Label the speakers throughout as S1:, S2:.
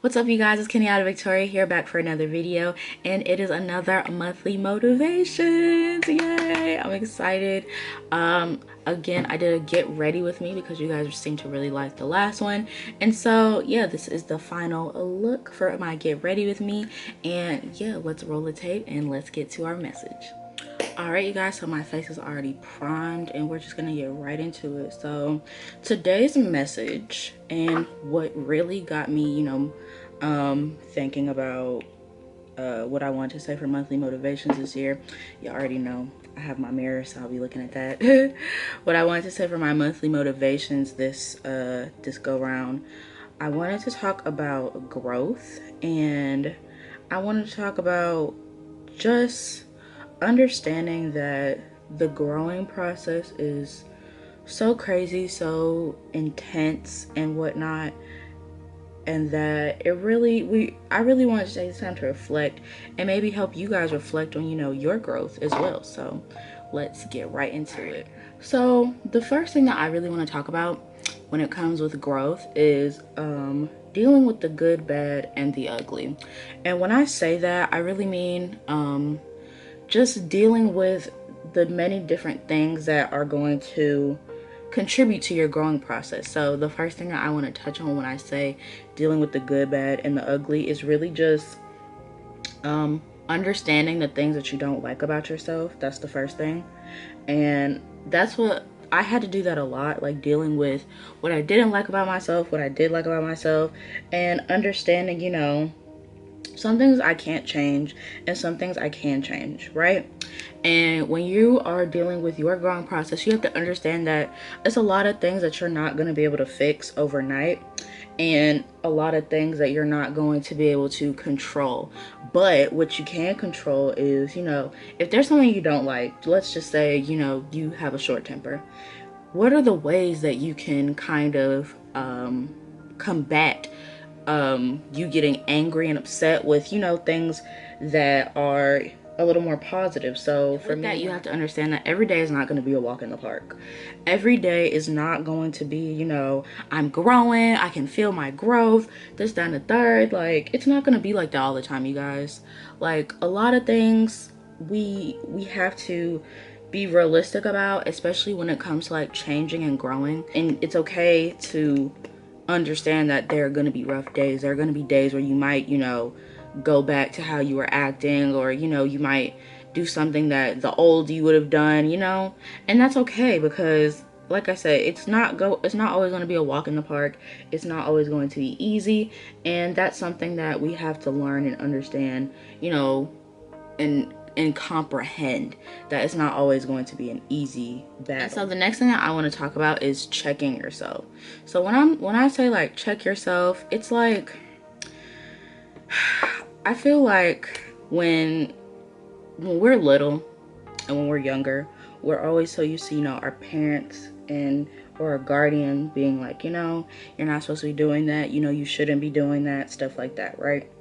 S1: What's up, you guys? It's Kenny out of Victoria here, back for another video, and it is another monthly motivations. Yay! I'm excited. Again, I did a get ready with me because you guys seem to really like the last one, and so yeah, this is the final look for my get ready with me. And yeah, let's roll the tape and let's get to our message. All right, you guys, so my face is already primed and we're just gonna get right into it. So today's message, and what really got me, thinking about what I want to say for monthly motivations this year. You already know I have my mirror, so I'll be looking at that. What I wanted to say for my monthly motivations this go round, I wanted to talk about growth, and I wanted to talk about just understanding that the growing process is so crazy, so intense and whatnot, and that I really want to take this time to reflect and maybe help you guys reflect on your growth as well. So let's get right into it. So the first thing that I really want to talk about when it comes with growth is dealing with the good, bad, and the ugly. And when I say that, I really mean just dealing with the many different things that are going to contribute to your growing process. So the first thing that I want to touch on when I say dealing with the good, bad, and the ugly is really just understanding the things that you don't like about yourself. That's the first thing. And that's what I had to do, that a lot, like dealing with what I didn't like about myself, what I did like about myself, and understanding, some things I can't change and some things I can change, right? And when you are dealing with your growing process, you have to understand that it's a lot of things that you're not going to be able to fix overnight, and a lot of things that you're not going to be able to control. But what you can control is, if there's something you don't like, let's just say, you have a short temper. What are the ways that you can kind of combat you getting angry and upset with, things that are a little more positive? So for me, you have to understand that every day is not going to be a walk in the park. Every day is not going to be, I'm growing, I can feel my growth, this, that, and the third. Like, it's not going to be like that all the time, you guys. Like, a lot of things we have to be realistic about, especially when it comes to like changing and growing. And it's okay to understand that there are going to be rough days. There are going to be days where you might, go back to how you were acting, or, you might do something that the old you would have done, and that's okay, because like I said, it's not always going to be a walk in the park. It's not always going to be easy, and that's something that we have to learn and understand, and comprehend that it's not always going to be an easy battle. And so the next thing that I want to talk about is checking yourself. So when I say like check yourself, it's like I feel like when we're little and when we're younger, we're always so used to, our parents or a guardian being like, you're not supposed to be doing that, you shouldn't be doing that, stuff like that, right?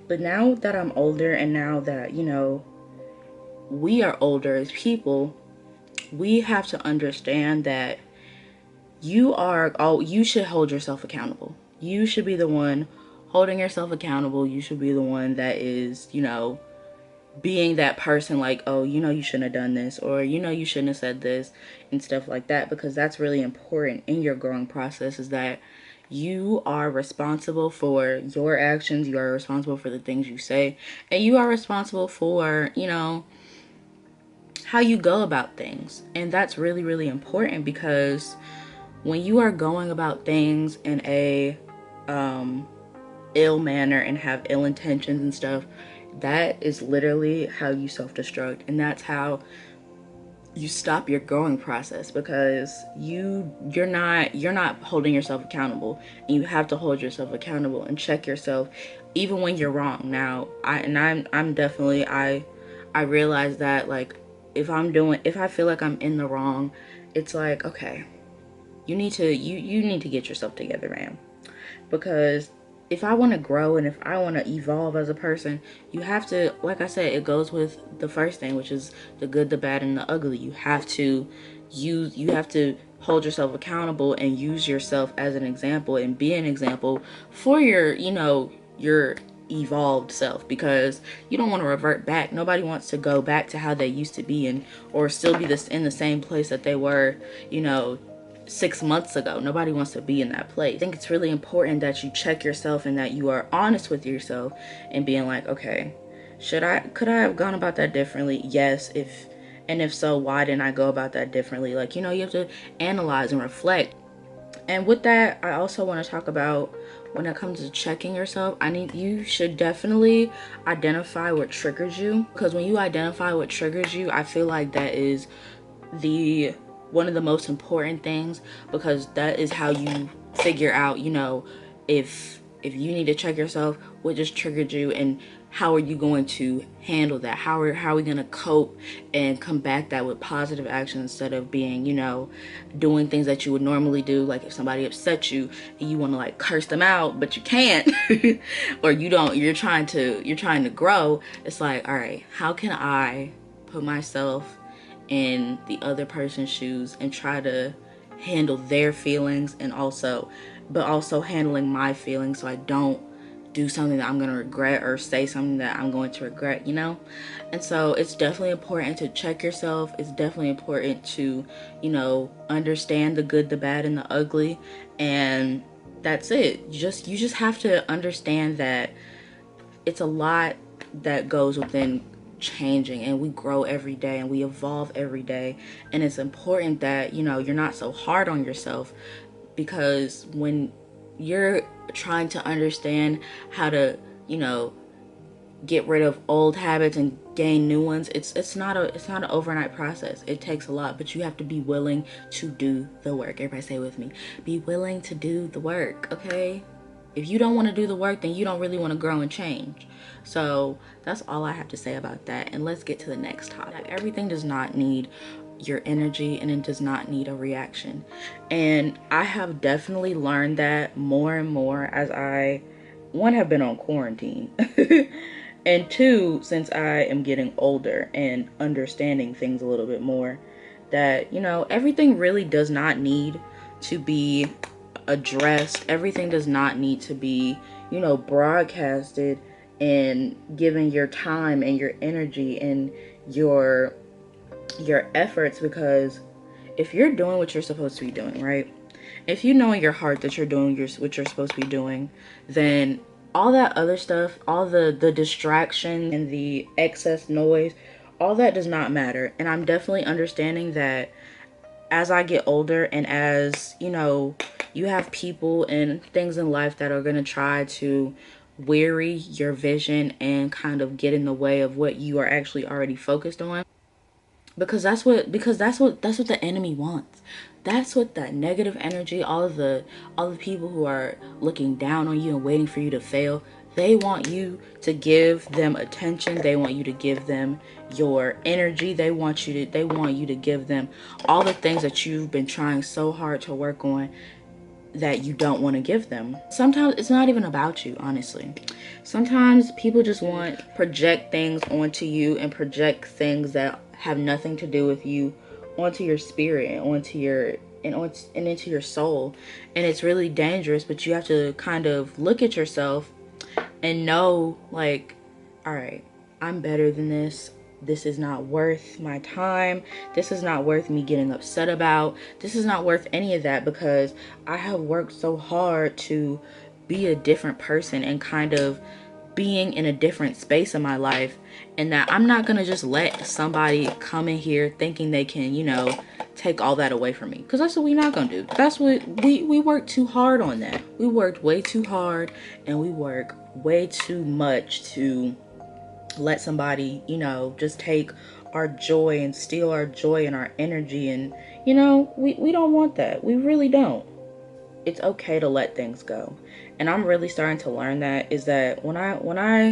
S1: But now that I'm older, and now that, we are older as people, we have to understand that you should hold yourself accountable. You should be the one holding yourself accountable. You should be the one that is, being that person like, oh, you shouldn't have done this, or, you shouldn't have said this, and stuff like that, because that's really important in your growing process, is that you are responsible for your actions. You are responsible for the things you say, and you are responsible for, how you go about things. And that's really, really important, because when you are going about things in a ill manner and have ill intentions and stuff, that is literally how you self-destruct, and that's how you stop your growing process, because you're not holding yourself accountable, and you have to hold yourself accountable and check yourself even when you're wrong. Now, I'm definitely I I realized that, like, if I feel like I'm in the wrong, it's like, okay, you need to get yourself together, man. Because if I want to grow and if I want to evolve as a person, you have to, like I said, it goes with the first thing, which is the good, the bad, and the ugly. You have to hold yourself accountable and use yourself as an example and be an example for your, your evolved self, because you don't want to revert back. Nobody wants to go back to how they used to be, and or still be this in the same place that they were, 6 months ago. Nobody wants to be in that place. I think it's really important that you check yourself and that you are honest with yourself and being like, okay, could I have gone about that differently? Yes. If so, why didn't I go about that differently? Like, you have to analyze and reflect. And with that, I also want to talk about, when it comes to checking yourself, you should definitely identify what triggers you, because when you identify what triggers you, I feel like that is one of the most important things, because that is how you figure out, if you need to check yourself, what just triggered you, and how are you going to handle that? How are we going to cope and combat that with positive action, instead of being, doing things that you would normally do. Like if somebody upsets you and you want to like curse them out, but you can't, or you're trying to grow. It's like, all right, how can I put myself in the other person's shoes and try to handle their feelings, and also handling my feelings, so I don't do something that I'm going to regret, or say something that I'm going to regret, And so it's definitely important to check yourself. It's definitely important to, understand the good, the bad, and the ugly. And that's it. You just have to understand that it's a lot that goes within changing, and we grow every day and we evolve every day. And it's important that, you're not so hard on yourself, because when you're trying to understand how to, get rid of old habits and gain new ones, it's not an overnight process. It takes a lot, but you have to be willing to do the work. Everybody say it with me. Be willing to do the work, okay? If you don't want to do the work, then you don't really want to grow and change. So that's all I have to say about that. And let's get to the next topic. Everything does not need your energy, and it does not need a reaction. And I have definitely learned that more and more as I, one, have been on quarantine, and two, since I am getting older and understanding things a little bit more, that, everything really does not need to be addressed. Everything does not need to be, broadcasted and given your time and your energy and your efforts. Because if you're doing what you're supposed to be doing, right? If you know in your heart that you're doing what you're supposed to be doing, then all that other stuff, all the distraction and the excess noise, all that does not matter. And I'm definitely understanding that as I get older, and as, you have people and things in life that are going to try to weary your vision and kind of get in the way of what you are actually already focused on. Because that's what the enemy wants. That's what that negative energy, all the people who are looking down on you and waiting for you to fail, they want you to give them attention. They want you to give them your energy. They want you to give them all the things that you've been trying so hard to work on, that you don't want to give them. Sometimes it's not even about you, honestly. Sometimes people just want project things onto you, and project things that have nothing to do with you onto your spirit and into your soul. And it's really dangerous, but you have to kind of look at yourself and know, like, all right, I'm better than this. This is not worth my time. This is not worth me getting upset about. This is not worth any of that, because I have worked so hard to be a different person and kind of being in a different space in my life, and that I'm not gonna just let somebody come in here thinking they can, take all that away from me, because that's what we're not gonna do. That's what we worked too hard on. That we worked way too hard, and we work way too much to let somebody, just take our joy and steal our joy and our energy. And we don't want that. We really don't. It's okay to let things go. And I'm really starting to learn that, is that when I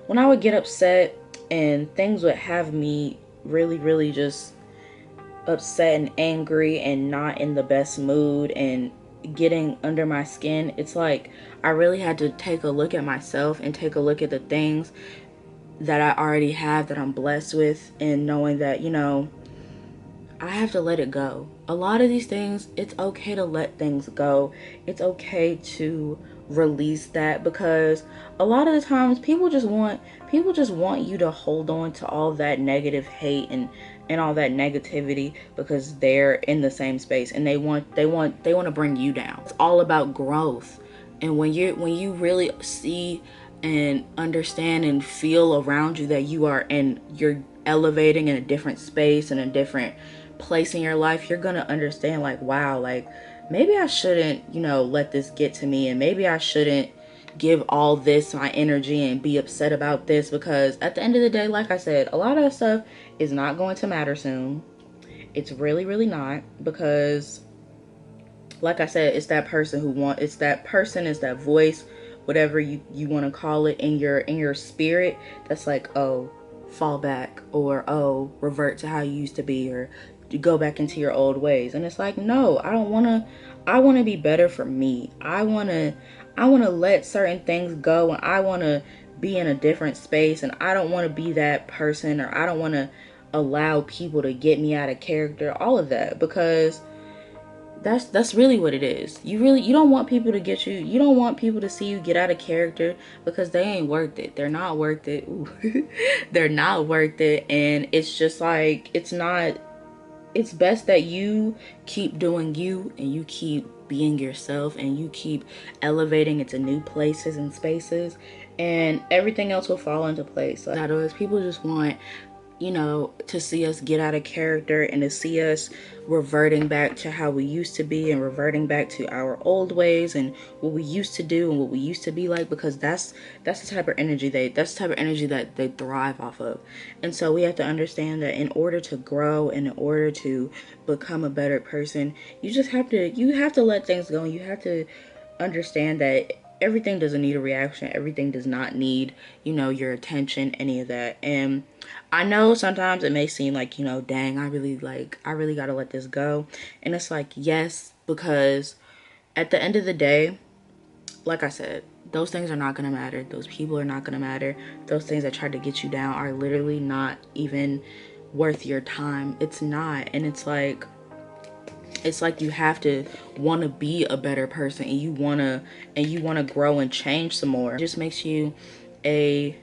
S1: would get upset and things would have me really just upset and angry and not in the best mood and getting under my skin. It's like I really had to take a look at myself and take a look at the things that I already have that I'm blessed with, and knowing that, you know, I have to let it go. A lot of these things, it's okay to let things go. It's okay to release that, because a lot of the times people just want you to hold on to all that negative hate and all that negativity, because they're in the same space and they want to bring you down. It's all about growth. And when you really see and understand and feel around you that you're elevating in a different space and a different place in your life, you're gonna understand, like, wow, like maybe I shouldn't, you know, let this get to me, and maybe I shouldn't give all this my energy and be upset about this, because at the end of the day, like I said, a lot of that stuff is not going to matter soon. It's really not, because like I said, it's that person it's that voice, whatever you want to call it, in your spirit, that's like, oh, fall back, or oh, revert to how you used to be, or go back into your old ways. And it's like, no, I don't want to. I want to be better for me. I want to let certain things go, and I want to be in a different space, and I don't want to be that person, or I don't want to allow people to get me out of character, all of that, because that's really what it is. You don't want people to get you don't want people to see you get out of character, because they ain't worth it. They're not worth it. Ooh. They're not worth it. And it's just like, it's best that you keep doing you, and you keep being yourself, and you keep elevating into new places and spaces, and everything else will fall into place. Like, people just want, you know, to see us get out of character, and to see us reverting back to how we used to be, and reverting back to our old ways and what we used to do and what we used to be like, because that's the type of energy that they thrive off of. And so we have to understand that in order to grow and in order to become a better person, you have to let things go, and you have to understand that everything doesn't need a reaction. Everything does not need, you know, your attention, any of that. And I know sometimes it may seem like, you know, dang, I really got to let this go. And it's like, yes, because at the end of the day, like I said, those things are not going to matter. Those people are not going to matter. Those things that tried to get you down are literally not even worth your time. It's not. And it's like you have to want to be a better person, and you want to grow and change some more. It just makes you a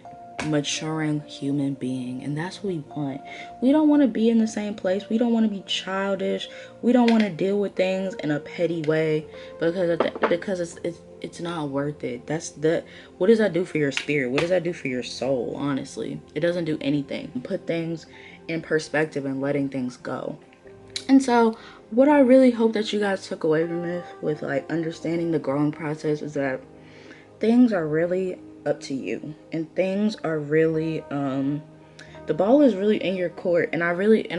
S1: maturing human being, and that's what we want. We don't want to be in the same place. We don't want to be childish. We don't want to deal with things in a petty way, because it's not worth it. What does that do for your spirit? What does that do for your soul? Honestly, it doesn't do anything. Put things in perspective and letting things go. And so what I really hope that you guys took away from this, with like understanding the growing process, is that things are really up to you, and things are really the ball is really in your court. And I really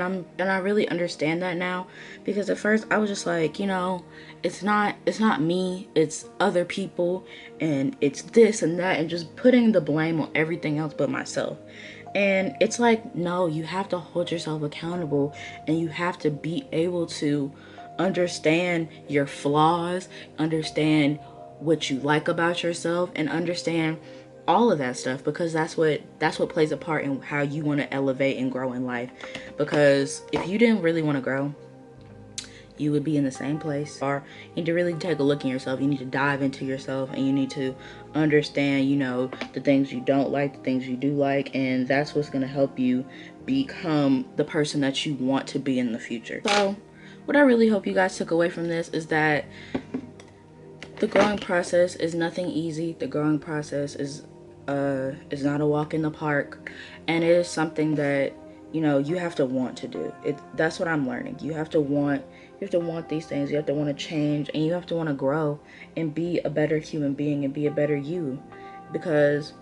S1: understand that now, because at first I was just like, you know, it's not me, it's other people, and it's this and that, and just putting the blame on everything else but myself. And it's like, no, you have to hold yourself accountable, and you have to be able to understand your flaws, understand what you like about yourself, and understand all of that stuff, because that's what plays a part in how you want to elevate and grow in life. Because if you didn't really want to grow, you would be in the same place. Or you need to really take a look in yourself. You need to dive into yourself, and you need to understand, you know, the things you don't like, the things you do like, and that's what's going to help you become the person that you want to be in the future. So what I really hope you guys took away from this is that the growing process is nothing easy. The growing process is not a walk in the park, and it is something that, you know, you have to want to do. That's what I'm learning. You have to want these things. You have to want to change, and you have to want to grow and be a better human being and be a better you, because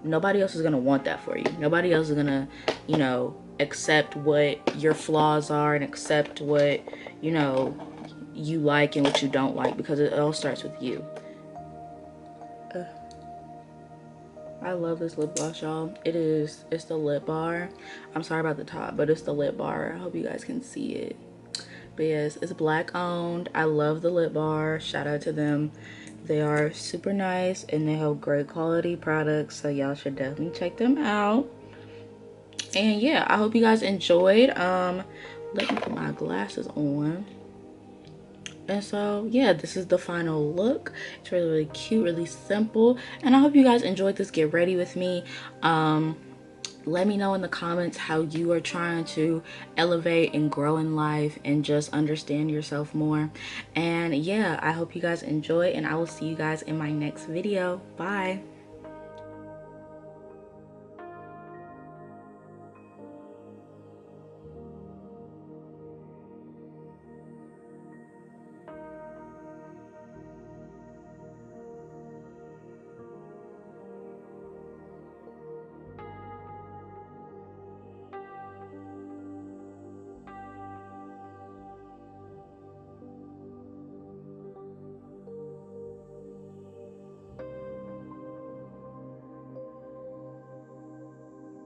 S1: nobody else is going to want that for you. Nobody else is going to, you know, accept what your flaws are, and accept what, you know, you like and what you don't like, because it all starts with you. I love this lip gloss, y'all. It's the lip bar. I'm sorry about the top, but it's the lip bar. I hope you guys can see it. But yes, it's black owned. I love the lip bar. Shout out to them. They are super nice and they have great quality products, so y'all should definitely check them out. And yeah, I hope you guys enjoyed. Let me put my glasses on. And so yeah, this is the final look. It's really, really cute, really simple, and I hope you guys enjoyed this get ready with me. Let me know in the comments how you are trying to elevate and grow in life and just understand yourself more. And yeah, I hope you guys enjoy, and I will see you guys in my next video. Bye.